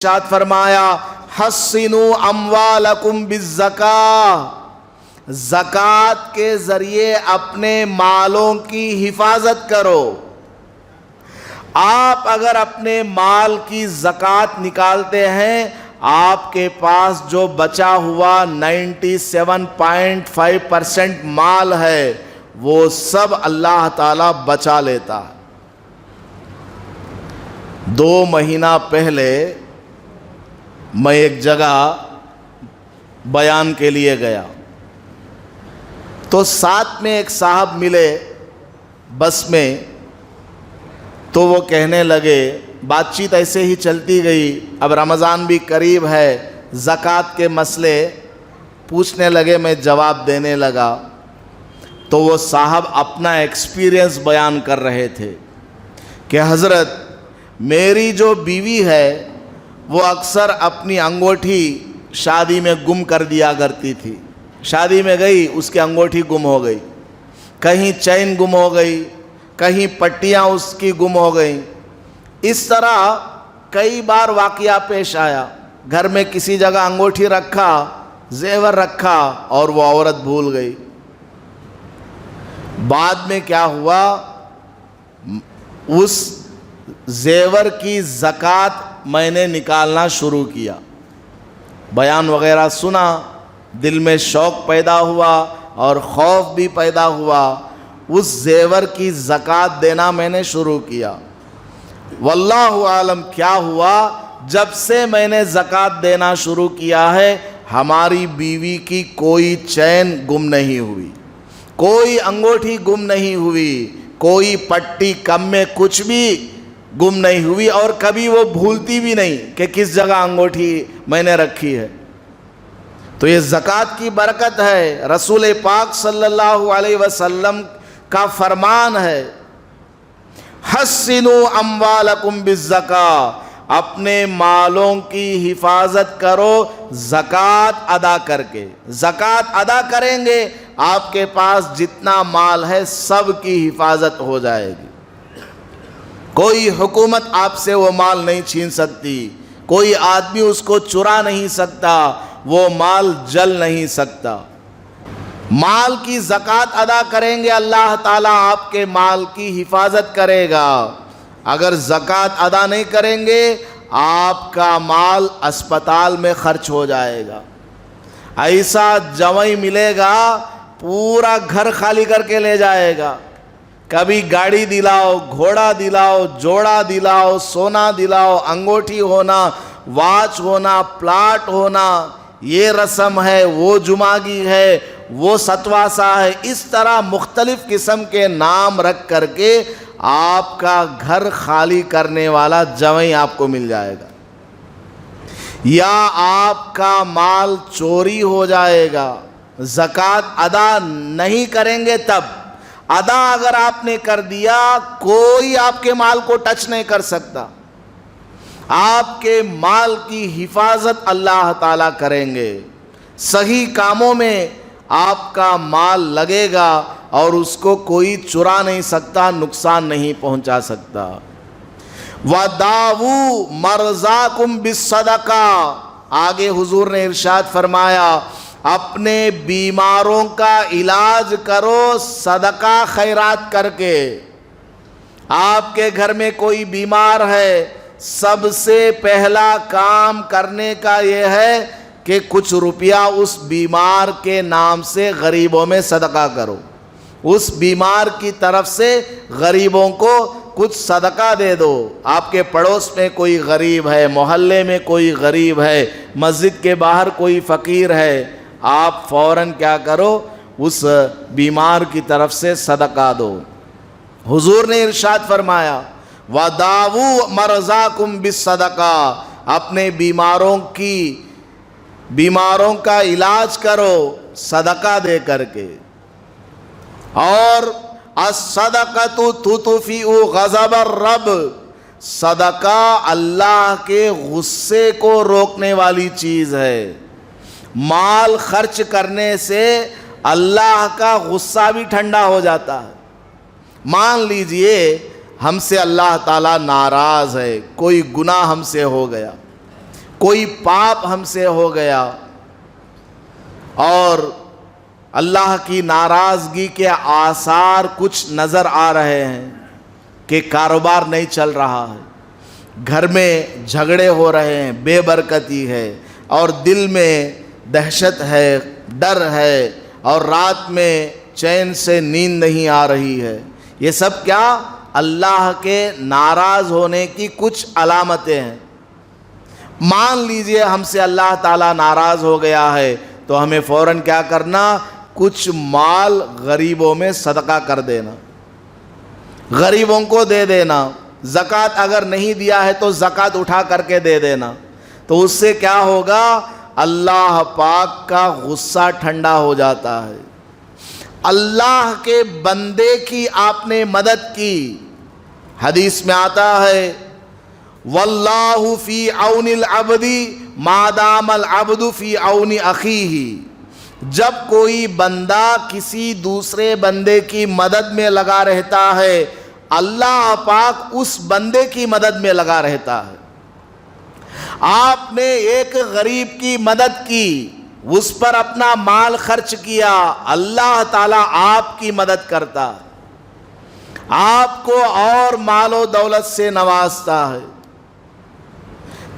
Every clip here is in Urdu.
ارشاد فرمایا حسنوا اموالکم بالزکاۃ، زکوٰۃ کے ذریعے اپنے مالوں کی حفاظت کرو۔ آپ اگر اپنے مال کی زکوٰۃ نکالتے ہیں، آپ کے پاس جو بچا ہوا 97.5% مال ہے وہ سب اللہ تعالیٰ بچا لیتا ہے۔ 2 مہینہ پہلے میں ایک جگہ بیان کے لیے گیا تو ساتھ میں ایک صاحب ملے بس میں، تو وہ کہنے لگے، بات چیت ایسے ہی چلتی گئی، اب رمضان بھی قریب ہے، زکوٰۃ کے مسئلے پوچھنے لگے، میں جواب دینے لگا تو وہ صاحب اپنا ایکسپیرینس بیان کر رہے تھے کہ حضرت میری جو بیوی ہے وہ اکثر اپنی انگوٹھی شادی میں گم کر دیا کرتی تھی، شادی میں گئی اس کی انگوٹھی گم ہو گئی، کہیں چین گم ہو گئی، کہیں پٹیاں اس کی گم ہو گئیں۔ اس طرح کئی بار واقعہ پیش آیا، گھر میں کسی جگہ انگوٹھی رکھا، زیور رکھا اور وہ عورت بھول گئی۔ بعد میں کیا ہوا، اس زیور کی زکوٰۃ میں نے نکالنا شروع کیا، بیان وغیرہ سنا، دل میں شوق پیدا ہوا اور خوف بھی پیدا ہوا، اس زیور کی زکوٰۃ دینا میں نے شروع کیا۔ واللہ عالم کیا ہوا، جب سے میں نے زکوٰۃ دینا شروع کیا ہے ہماری بیوی کی کوئی چین گم نہیں ہوئی، کوئی انگوٹھی گم نہیں ہوئی، کوئی پٹی کم میں کچھ بھی گم نہیں ہوئی، اور کبھی وہ بھولتی بھی نہیں کہ کس جگہ انگوٹھی میں نے رکھی ہے۔ تو یہ زکوٰۃ کی برکت ہے، رسول پاک صلی اللہ علیہ وسلم کا فرمان ہے، حسنوا اموالکم بالزکاۃ، اپنے مالوں کی حفاظت کرو زکوٰۃ ادا کر کے۔ زکوٰۃ ادا کریں گے آپ کے پاس جتنا مال ہے سب کی حفاظت ہو جائے گی، کوئی حکومت آپ سے وہ مال نہیں چھین سکتی، کوئی آدمی اس کو چرا نہیں سکتا، وہ مال جل نہیں سکتا۔ مال کی زکوٰۃ ادا کریں گے اللہ تعالیٰ آپ کے مال کی حفاظت کرے گا۔ اگر زکوٰۃ ادا نہیں کریں گے آپ کا مال اسپتال میں خرچ ہو جائے گا، ایسا جوئی ملے گا پورا گھر خالی کر کے لے جائے گا، کبھی گاڑی دلاؤ، گھوڑا دلاؤ، جوڑا دلاؤ، سونا دلاؤ، انگوٹھی ہونا، واچ ہونا، پلاٹ ہونا، یہ رسم ہے، وہ جماگی ہے، وہ ستواسا ہے، اس طرح مختلف قسم کے نام رکھ کر کے آپ کا گھر خالی کرنے والا جوئی آپ کو مل جائے گا، یا آپ کا مال چوری ہو جائے گا۔ زکوٰۃ ادا نہیں کریں گے تب، ادا اگر آپ نے کر دیا کوئی آپ کے مال کو ٹچ نہیں کر سکتا، آپ کے مال کی حفاظت اللہ تعالیٰ کریں گے، صحیح کاموں میں آپ کا مال لگے گا اور اس کو کوئی چرا نہیں سکتا، نقصان نہیں پہنچا سکتا۔ وَدَاوُوا مَرْضَاكُمْ بِالصَّدَقَةِ، آگے حضور نے ارشاد فرمایا اپنے بیماروں کا علاج کرو صدقہ خیرات کر کے۔ آپ کے گھر میں کوئی بیمار ہے، سب سے پہلا کام کرنے کا یہ ہے کہ کچھ روپیہ اس بیمار کے نام سے غریبوں میں صدقہ کرو، اس بیمار کی طرف سے غریبوں کو کچھ صدقہ دے دو۔ آپ کے پڑوس میں کوئی غریب ہے، محلے میں کوئی غریب ہے، مسجد کے باہر کوئی فقیر ہے، آپ فوراً کیا کرو، اس بیمار کی طرف سے صدقہ دو۔ حضور نے ارشاد فرمایا وَدَاوُوا مَرْضَاكُمْ بِالصَّدَقَةِ، اپنے بیماروں کا علاج کرو صدقہ دے کر کے۔ اور الصدقۃ تطفئ غضب الرب، صدقہ اللہ کے غصے کو روکنے والی چیز ہے۔ مال خرچ کرنے سے اللہ کا غصہ بھی ٹھنڈا ہو جاتا ہے۔ مان لیجئے ہم سے اللہ تعالیٰ ناراض ہے، کوئی گناہ ہم سے ہو گیا، کوئی پاپ ہم سے ہو گیا اور اللہ کی ناراضگی کے آثار کچھ نظر آ رہے ہیں کہ کاروبار نہیں چل رہا ہے، گھر میں جھگڑے ہو رہے ہیں، بے برکتی ہے، اور دل میں دہشت ہے، ڈر ہے، اور رات میں چین سے نیند نہیں آ رہی ہے، یہ سب کیا؟ اللہ کے ناراض ہونے کی کچھ علامتیں ہیں۔ مان لیجئے ہم سے اللہ تعالیٰ ناراض ہو گیا ہے تو ہمیں فوراً کیا کرنا؟ کچھ مال غریبوں میں صدقہ کر دینا، غریبوں کو دے دینا، زکوٰۃ اگر نہیں دیا ہے تو زکوٰۃ اٹھا کر کے دے دینا، تو اس سے کیا ہوگا؟ اللہ پاک کا غصہ ٹھنڈا ہو جاتا ہے۔ اللہ کے بندے کی آپ نے مدد کی، حدیث میں آتا ہے واللہ فی عون العبد ما دام العبد فی عون اخیہ، جب کوئی بندہ کسی دوسرے بندے کی مدد میں لگا رہتا ہے اللہ پاک اس بندے کی مدد میں لگا رہتا ہے۔ آپ نے ایک غریب کی مدد کی، اس پر اپنا مال خرچ کیا، اللہ تعالیٰ آپ کی مدد کرتا ہے، آپ کو اور مال و دولت سے نوازتا ہے۔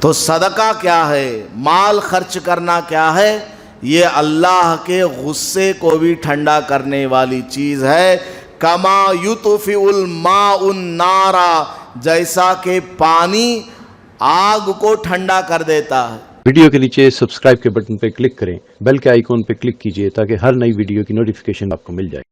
تو صدقہ کیا ہے؟ مال خرچ کرنا کیا ہے؟ یہ اللہ کے غصے کو بھی ٹھنڈا کرنے والی چیز ہے۔ کما یطفئ الماء النار، جیسا کہ پانی آگ کو ٹھنڈا کر دیتا ہے۔ ویڈیو کے نیچے سبسکرائب کے بٹن پہ کلک کریں، بیل کے آئیکن پہ کلک کیجئے تاکہ ہر نئی ویڈیو کی نوٹیفیکیشن آپ کو مل جائے۔